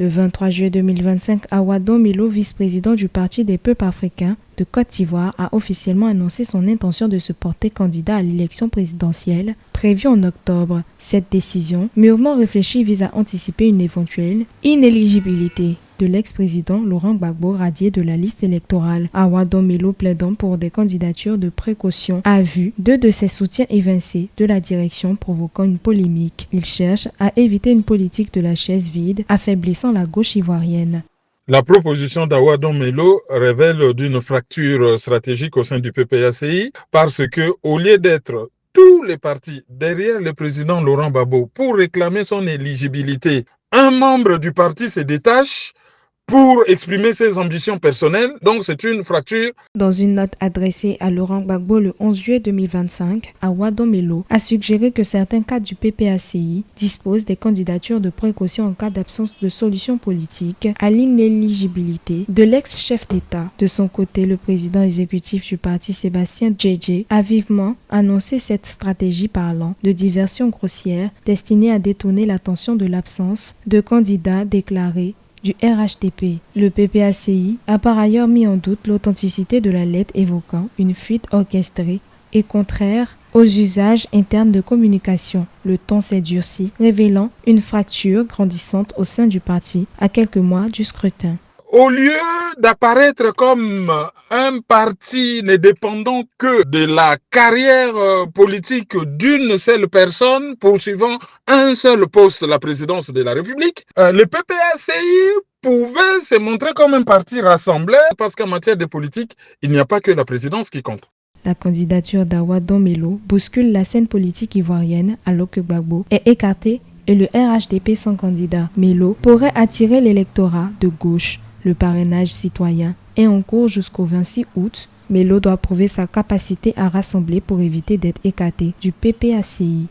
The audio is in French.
Le 23 juillet 2025, Awa Domelo, vice-président du Parti des peuples africains de Côte d'Ivoire, a officiellement annoncé son intention de se porter candidat à l'élection présidentielle prévue en octobre. Cette décision, mûrement réfléchie, vise à anticiper une éventuelle inéligibilité de l'ex-président Laurent Gbagbo radié de la liste électorale. Awa Domelo plaidant pour des candidatures de précaution a vu deux de ses soutiens évincés de la direction, provoquant une polémique. Il cherche à éviter une politique de la chaise vide, affaiblissant la gauche ivoirienne. La proposition d'Awa Domelo révèle d'une fracture stratégique au sein du PPACI parce que, au lieu d'être tous les partis derrière le président Laurent Gbagbo pour réclamer son éligibilité, un membre du parti se détache pour exprimer ses ambitions personnelles, donc c'est une fracture. Dans une note adressée à Laurent Gbagbo le 11 juillet 2025, Awa Domelo a suggéré que certains cadres du PPACI disposent des candidatures de précaution en cas d'absence de solution politique à l'inéligibilité de l'ex-chef d'État. De son côté, le président exécutif du parti, Sébastien Djedje, a vivement annoncé cette stratégie parlant de diversion grossière destinée à détourner l'attention de l'absence de candidats déclarés du RHDP. Le PPACI a par ailleurs mis en doute l'authenticité de la lettre évoquant une fuite orchestrée et contraire aux usages internes de communication. Le ton s'est durci, révélant une fracture grandissante au sein du parti à quelques mois du scrutin. Au lieu d'apparaître comme un parti ne dépendant que de la carrière politique d'une seule personne poursuivant un seul poste, la présidence de la République, le PPACI pouvait se montrer comme un parti rassemblé parce qu'en matière de politique, il n'y a pas que la présidence qui compte. La candidature d'Awa Domelo bouscule la scène politique ivoirienne alors que Gbagbo est écarté et le RHDP sans candidat. Melo pourrait attirer l'électorat de gauche. Le parrainage citoyen est en cours jusqu'au 26 août. Melo doit prouver sa capacité à rassembler pour éviter d'être écarté du PPACI.